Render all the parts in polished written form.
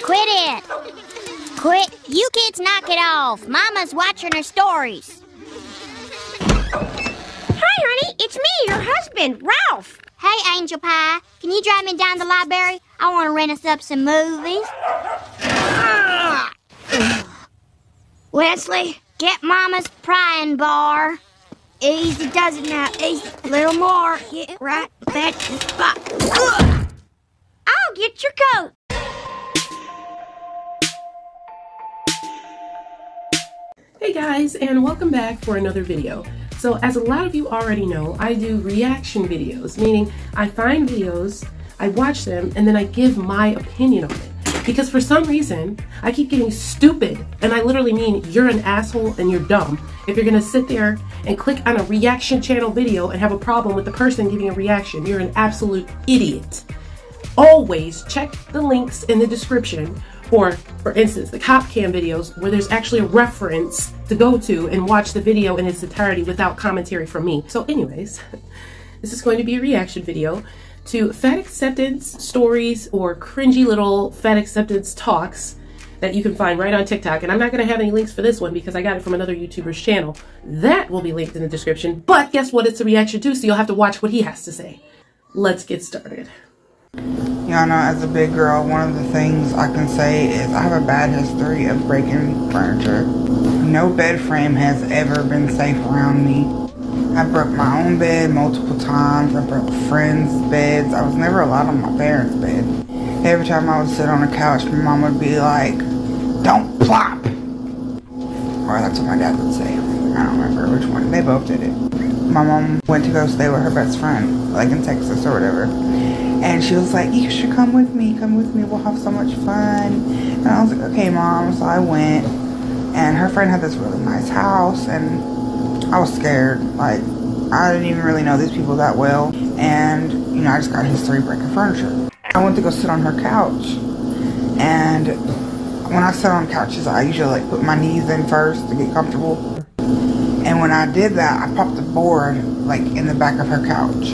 Quit it. Quit. You kids knock it off. Mama's watching her stories. Hi, honey. It's me, your husband, Ralph. Hey, Angel Pie. Can you drive me down to the library? I want to rent us up some movies. Wesley, get Mama's prying bar. Easy does it now. Easy. A little more. Hit right back to the spot. I'll get your coat. Hey guys, and welcome back for another video. So as a lot of you already know, I do reaction videos, meaning I find videos, I watch them, and then I give my opinion on it. Because for some reason, I keep getting stupid, and I literally mean you're an asshole and you're dumb if you're gonna sit there and click on a reaction channel video and have a problem with the person giving a reaction. You're an absolute idiot. Always check the links in the description for instance, the cop cam videos where there's actually a reference to go to and watch the video in its entirety without commentary from me. So anyways, this is going to be a reaction video to fat acceptance stories or cringy little fat acceptance talks that you can find right on TikTok. And I'm not going to have any links for this one because I got it from another YouTuber's channel. That will be linked in the description. But guess what? It's a reaction too, so you'll have to watch what he has to say. Let's get started. Y'all know, as a big girl, one of the things I can say is I have a bad history of breaking furniture. No bed frame has ever been safe around me. I broke my own bed multiple times. I broke friends' beds. I was never allowed on my parents' bed. Every time I would sit on a couch, my mom would be like, "Don't plop!" Or that's what my dad would say. I don't remember which one. They both did it. My mom went to go stay with her best friend, like in Texas or whatever. And she was like, "You should come with me, we'll have so much fun." And I was like, "Okay, Mom." So I went, and her friend had this really nice house, and I was scared. Like, I didn't even really know these people that well. And, you know, I just got history breaking furniture. I went to go sit on her couch, and when I sit on couches, I usually like put my knees in first to get comfortable. And when I did that, I popped the board like in the back of her couch.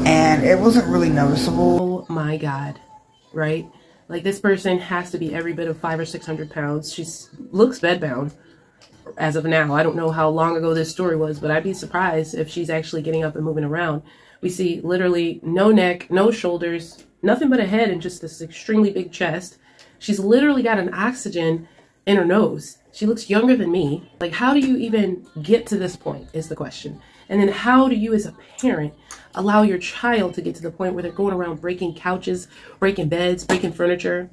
And it wasn't really noticeable. Oh my God, right? Like, this person has to be every bit of 500 or 600 pounds. She looks bedbound as of now. I don't know how long ago this story was, but I'd be surprised if she's actually getting up and moving around. We see literally no neck, no shoulders, nothing but a head and just this extremely big chest. She's literally got an oxygen in her nose. She looks younger than me. Like, how do you even get to this point is the question. And then how do you as a parent allow your child to get to the point where they're going around breaking couches, breaking beds, breaking furniture?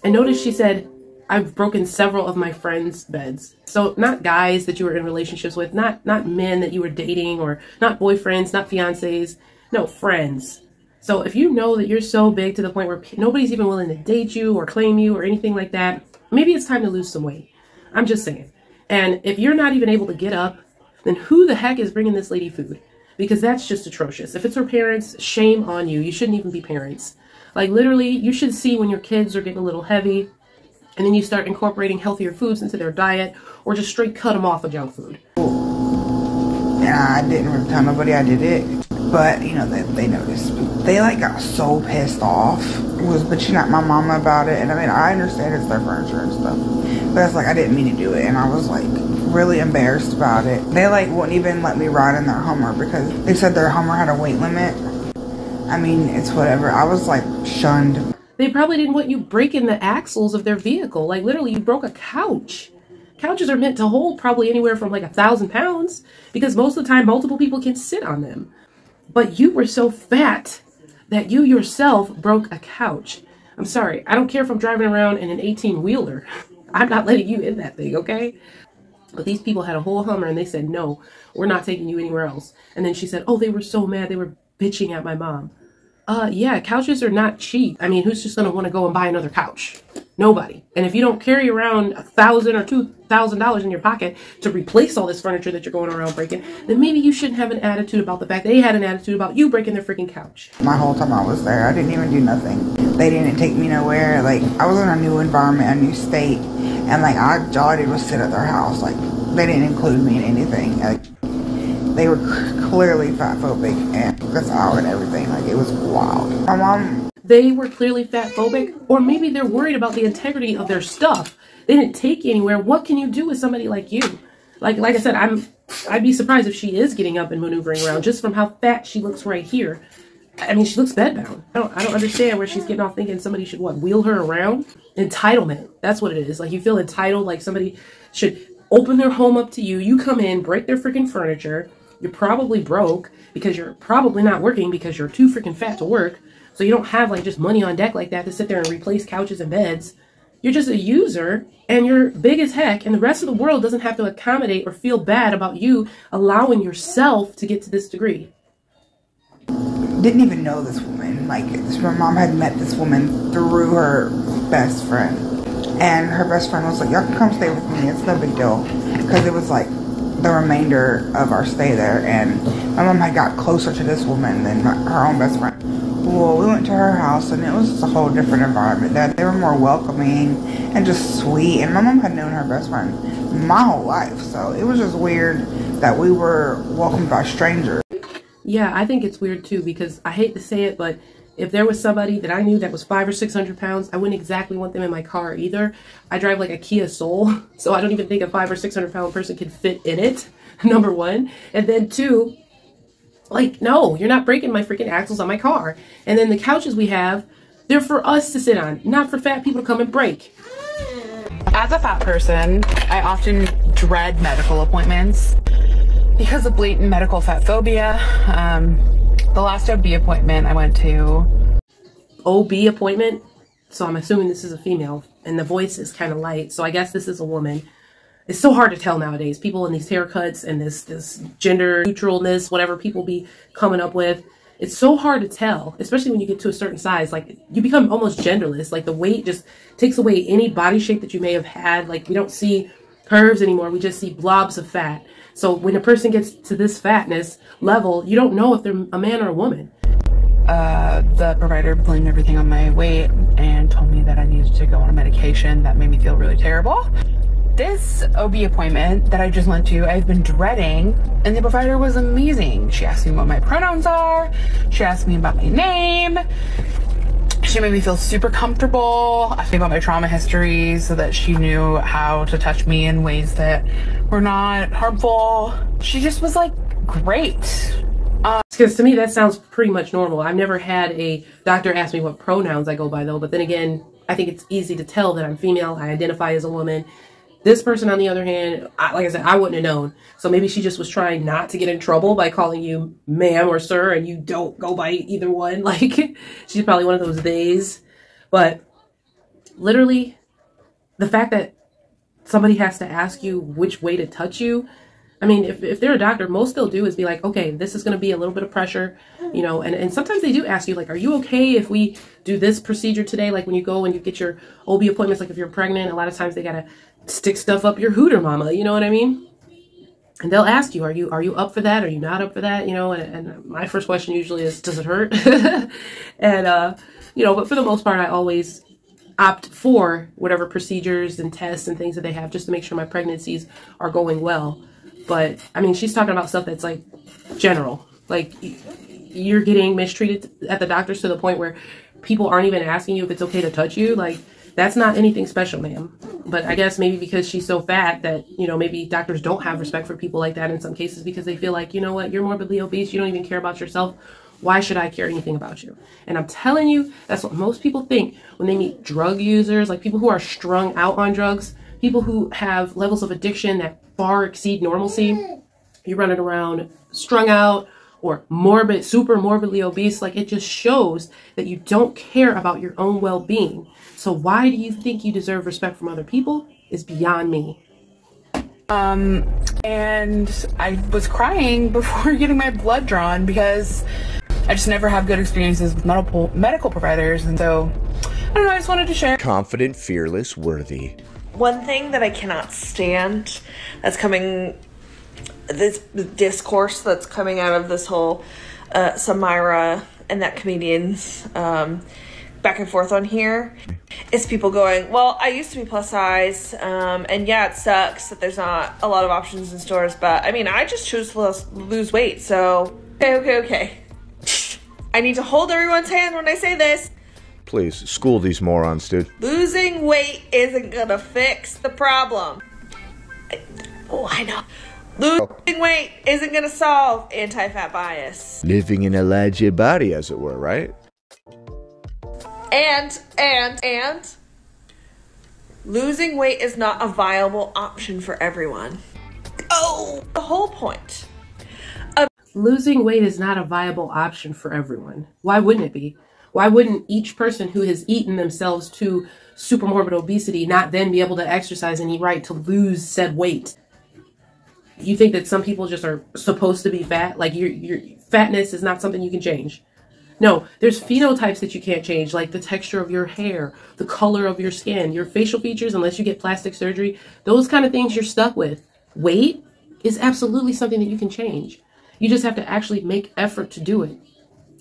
And notice she said, "I've broken several of my friends' beds." So not guys that you were in relationships with, not men that you were dating, or not boyfriends, not fiancés, no, friends. So if you know that you're so big to the point where nobody's even willing to date you or claim you or anything like that, maybe it's time to lose some weight. I'm just saying. And if you're not even able to get up, then who the heck is bringing this lady food? Because that's just atrocious. If it's her parents, shame on you. You shouldn't even be parents. Like, literally, you should see when your kids are getting a little heavy, and then you start incorporating healthier foods into their diet, or just straight cut them off of junk food. And I didn't really tell nobody I did it. But, you know, they noticed. They, like, got so pissed off. Was bitching at my mama about it. And, I mean, I understand it's their furniture and stuff. But it's like, I didn't mean to do it. And I was, like, really embarrassed about it. They, like, wouldn't even let me ride in their Hummer because they said their Hummer had a weight limit. I mean, it's whatever. I was, like, shunned. They probably didn't want you breaking the axles of their vehicle. Like, literally, you broke a couch. Couches are meant to hold probably anywhere from, like, 1,000 pounds because most of the time, multiple people can sit on them. But you were so fat that you yourself broke a couch. I'm sorry. I don't care if I'm driving around in an 18-wheeler. I'm not letting you in that thing, okay? But these people had a whole Hummer and they said, "No, we're not taking you anywhere else." And then she said, "Oh, they were so mad. They were bitching at my mom." Yeah, couches are not cheap. I mean, who's just going to want to go and buy another couch? Nobody. And if you don't carry around $1,000 or $2,000 in your pocket to replace all this furniture that you're going around breaking, then maybe you shouldn't have an attitude about the fact they had an attitude about you breaking their freaking couch. My whole time I was there, I didn't even do nothing. They didn't take me nowhere. Like, I was in a new environment, a new state, and like, all I did was sit at their house. Like, they didn't include me in anything. Like, they were clearly fat phobic and that's out and everything. Like, it was wild. My mom they were clearly fat phobic, or maybe they're worried about the integrity of their stuff. They didn't take you anywhere. What can you do with somebody like you? Like I said, I'd be surprised if she is getting up and maneuvering around just from how fat she looks right here. I mean, she looks bedbound. I don't understand where she's getting off thinking somebody should, what, wheel her around? Entitlement. That's what it is. Like, you feel entitled, like somebody should open their home up to you. You come in, break their freaking furniture. You're probably broke because you're probably not working because you're too freaking fat to work. So you don't have, like, just money on deck like that to sit there and replace couches and beds. You're just a user, and you're big as heck, and the rest of the world doesn't have to accommodate or feel bad about you allowing yourself to get to this degree. Didn't even know this woman. Like, my mom had met this woman through her best friend. And her best friend was like, y'all can come stay with me. It's no big deal. Because it was like the remainder of our stay there. And my mom had got closer to this woman than her own best friend. Well, we went to her house, and it was just a whole different environment. That they were more welcoming and just sweet. And my mom had known her best friend my whole life. So it was just weird that we were welcomed by strangers. Yeah, I think it's weird too, because I hate to say it, but if there was somebody that I knew that was 500 or 600 pounds, I wouldn't exactly want them in my car either. I drive like a Kia Soul, so I don't even think a 500 or 600 pound person could fit in it, number one. And then two, like, no, you're not breaking my freaking axles on my car. And then the couches we have, they're for us to sit on, not for fat people to come and break. As a fat person, I often dread medical appointments because of blatant medical fat phobia. The last OB appointment I went to. OB appointment? So I'm assuming this is a female, and the voice is kind of light, so I guess this is a woman. It's so hard to tell nowadays. People in these haircuts and this gender neutralness, whatever people be coming up with, it's so hard to tell, especially when you get to a certain size. Like, you become almost genderless. Like, the weight just takes away any body shape that you may have had. Like, we don't see curves anymore. We just see blobs of fat. So when a person gets to this fatness level, you don't know if they're a man or a woman. The provider blamed everything on my weight and told me that I needed to go on a medication that made me feel really terrible. This OB appointment that I just went to, I've been dreading, and the provider was amazing. She asked me what my pronouns are. She asked me about my name. She made me feel super comfortable, asked me about my trauma history so that she knew how to touch me in ways that were not harmful. She just was like, great. Because to me, that sounds pretty much normal. I've never had a doctor ask me what pronouns I go by, though. But then again, I think it's easy to tell that I'm female. I identify as a woman. This person, on the other hand, like I said, I wouldn't have known. So maybe she just was trying not to get in trouble by calling you ma'am or sir, and you don't go by either one. Like, she's probably one of those days. But literally, the fact that somebody has to ask you which way to touch you, I mean, if they're a doctor, most they'll do is be like, okay, this is going to be a little bit of pressure, you know, and sometimes they do ask you, like, are you okay if we do this procedure today? Like, when you go and you get your OB appointments, like if you're pregnant, a lot of times they got to stick stuff up your hooter mama, you know what I mean? And they'll ask you, are you up for that? Are you not up for that? You know, and my first question usually is, does it hurt? And, you know, but for the most part, I always opt for whatever procedures and tests and things that they have just to make sure my pregnancies are going well. But, I mean, she's talking about stuff that's, like, general. Like, you're getting mistreated at the doctor's to the point where people aren't even asking you if it's okay to touch you. Like, that's not anything special, ma'am. But I guess maybe because she's so fat that, you know, maybe doctors don't have respect for people like that in some cases because they feel like, you know what, you're morbidly obese, you don't even care about yourself. Why should I care anything about you? And I'm telling you, that's what most people think when they meet drug users, like people who are strung out on drugs, people who have levels of addiction that far exceed normalcy. You're running around strung out or morbid, super morbidly obese. Like, it just shows that you don't care about your own well-being. So why do you think you deserve respect from other people is beyond me. And I was crying before getting my blood drawn because I just never have good experiences with medical providers. And so, I don't know, I just wanted to share. Confident, fearless, worthy. One thing that I cannot stand that's coming, this discourse that's coming out of this whole Samira and that comedian's back and forth on here, is people going, well, I used to be plus size, and yeah, it sucks that there's not a lot of options in stores, but I mean, I just choose to lose weight, so okay. I need to hold everyone's hand when I say this. Please, school these morons, dude. Losing weight isn't gonna fix the problem. I know. Losing weight isn't gonna solve anti-fat bias. Living in a larger body, as it were, right? And losing weight is not a viable option for everyone. Oh, the whole point. Losing weight is not a viable option for everyone. Why wouldn't it be? Why wouldn't each person who has eaten themselves to supermorbid obesity not then be able to exercise and eat right to lose said weight? You think that some people just are supposed to be fat? Like your fatness is not something you can change. No, there's phenotypes that you can't change, like the texture of your hair, the color of your skin, your facial features, unless you get plastic surgery. Those kind of things you're stuck with. Weight is absolutely something that you can change. You just have to actually make effort to do it.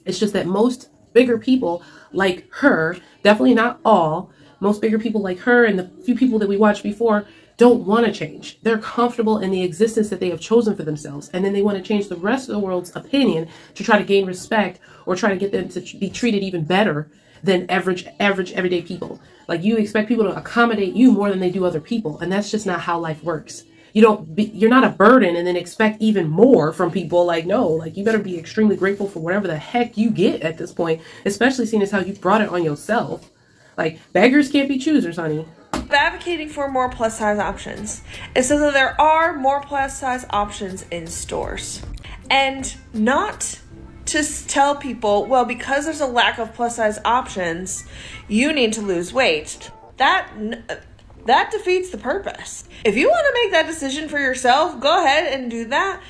It's just that most bigger people like her, definitely not all, most bigger people like her and the few people that we watched before don't want to change. They're comfortable in the existence that they have chosen for themselves. And then they want to change the rest of the world's opinion to try to gain respect or try to get them to be treated even better than average everyday people. Like you expect people to accommodate you more than they do other people. And that's just not how life works. You're not a burden and then expect even more from people. Like, no, like you better be extremely grateful for whatever the heck you get at this point, especially seeing as how you brought it on yourself. Like beggars can't be choosers, honey. Advocating for more plus size options is so that there are more plus size options in stores. And not to tell people, well, because there's a lack of plus size options, you need to lose weight. That defeats the purpose. If you want to make that decision for yourself, go ahead and do that.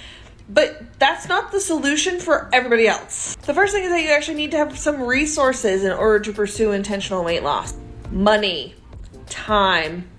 But that's not the solution for everybody else. The first thing is that you actually need to have some resources in order to pursue intentional weight loss. Money, time,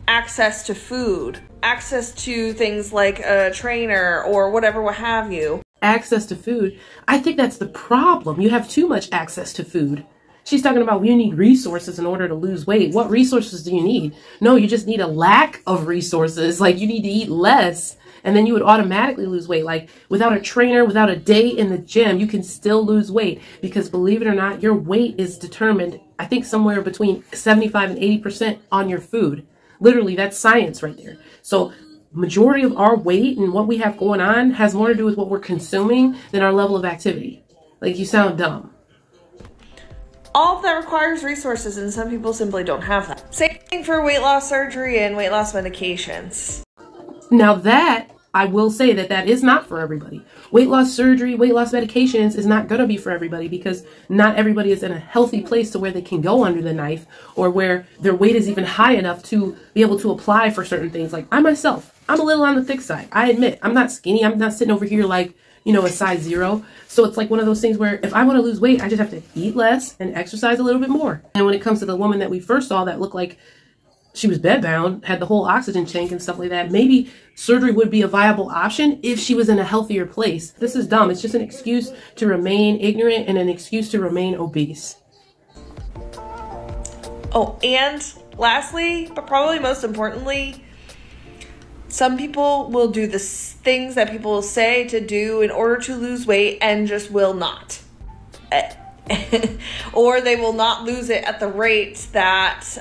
access to food, access to things like a trainer or whatever, what have you. Access to food. I think that's the problem. You have too much access to food. She's talking about you need resources in order to lose weight. What resources do you need? No, you just need a lack of resources. Like you need to eat less and then you would automatically lose weight. Like without a trainer, without a day in the gym, you can still lose weight because believe it or not, your weight is determined, I think somewhere between 75 and 80% on your food. Literally, that's science right there. So majority of our weight and what we have going on has more to do with what we're consuming than our level of activity. Like you sound dumb. All of that requires resources, and some people simply don't have that. Same thing for weight loss surgery and weight loss medications. Now that, I will say that is not for everybody. Weight loss surgery, weight loss medications is not going to be for everybody because not everybody is in a healthy place to where they can go under the knife or where their weight is even high enough to be able to apply for certain things. Like I myself, I'm a little on the thick side. I admit, I'm not skinny. I'm not sitting over here like, you know, a size 0. So it's like one of those things where if I want to lose weight, I just have to eat less and exercise a little bit more. And when it comes to the woman that we first saw that looked like she was bedbound, had the whole oxygen tank and stuff like that, maybe surgery would be a viable option if she was in a healthier place. This is dumb. It's just an excuse to remain ignorant and an excuse to remain obese. Oh, and lastly, but probably most importantly, some people will do the things that people will say to do in order to lose weight and just will not. Or they will not lose it at the rate that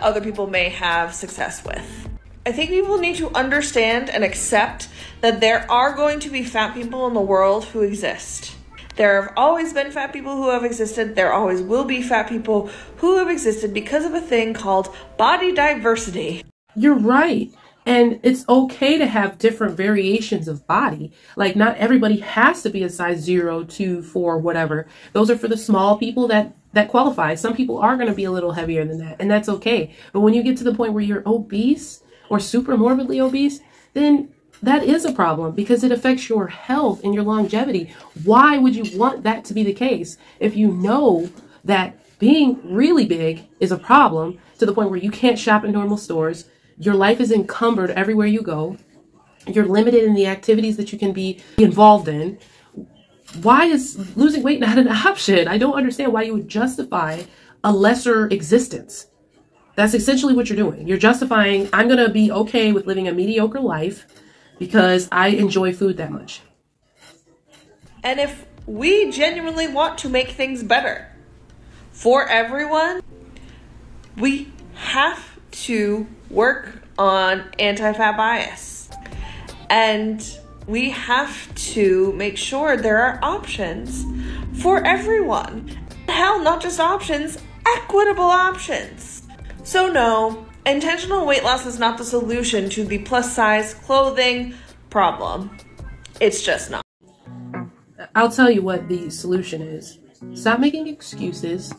other people may have success with. I think people need to understand and accept that there are going to be fat people in the world who exist. There have always been fat people who have existed. There always will be fat people who have existed because of a thing called body diversity. You're right. And it's okay to have different variations of body. Like not everybody has to be a size 0, 2, 4, whatever. Those are for the small people that qualify. Some people are going to be a little heavier than that, and that's okay. But when you get to the point where you're obese or super morbidly obese, then that is a problem because it affects your health and your longevity. Why would you want that to be the case if you know that being really big is a problem to the point where you can't shop in normal stores? Your life is encumbered everywhere you go. You're limited in the activities that you can be involved in. Why is losing weight not an option? I don't understand why you would justify a lesser existence. That's essentially what you're doing. You're justifying, I'm going to be okay with living a mediocre life because I enjoy food that much. And if we genuinely want to make things better for everyone, we have to work on anti-fat bias. And we have to make sure there are options for everyone. Hell, not just options, equitable options. So no, intentional weight loss is not the solution to the plus size clothing problem. It's just not. I'll tell you what the solution is. Stop making excuses.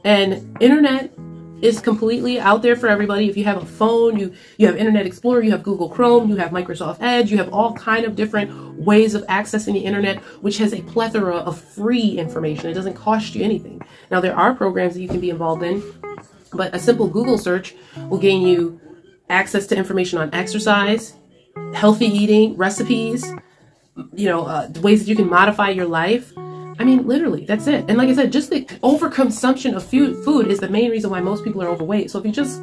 And internet is completely out there for everybody. If you have a phone, you have Internet Explorer, you have Google Chrome, you have Microsoft Edge, you have all kind of different ways of accessing the internet, which has a plethora of free information. It doesn't cost you anything. Now, there are programs that you can be involved in, but a simple Google search will gain you access to information on exercise, healthy eating, recipes, ways that you can modify your life. I mean, literally, that's it. And like I said, just the overconsumption of food is the main reason why most people are overweight. So if you just,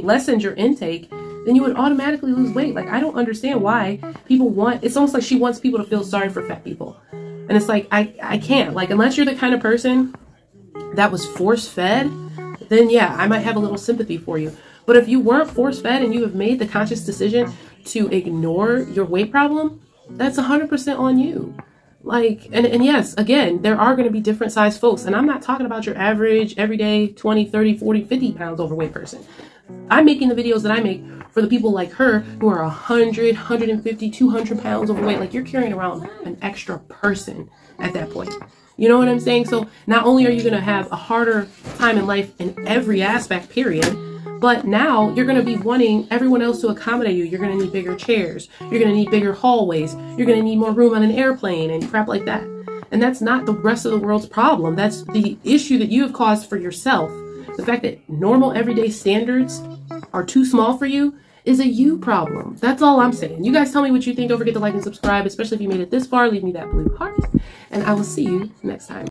lessened your intake, then you would automatically lose weight. Like, I don't understand why people it's almost like she wants people to feel sorry for fat people. And it's like, I can't. Like, unless you're the kind of person that was force-fed, then yeah, I might have a little sympathy for you. But if you weren't force-fed and you have made the conscious decision to ignore your weight problem, that's 100% on you. Like, and yes, again, there are going to be different size folks. And I'm not talking about your average, everyday 20, 30, 40, 50 pounds overweight person. I'm making the videos that I make for the people like her who are 100, 150, 200 pounds overweight. Like, you're carrying around an extra person at that point. You know what I'm saying? So not only are you going to have a harder time in life in every aspect, period, but now you're going to be wanting everyone else to accommodate you. You're going to need bigger chairs. You're going to need bigger hallways. You're going to need more room on an airplane and crap like that. And that's not the rest of the world's problem. That's the issue that you have caused for yourself. The fact that normal everyday standards are too small for you is a you problem. That's all I'm saying. You guys tell me what you think. Don't forget to like and subscribe, especially if you made it this far. Leave me that blue heart. And I will see you next time.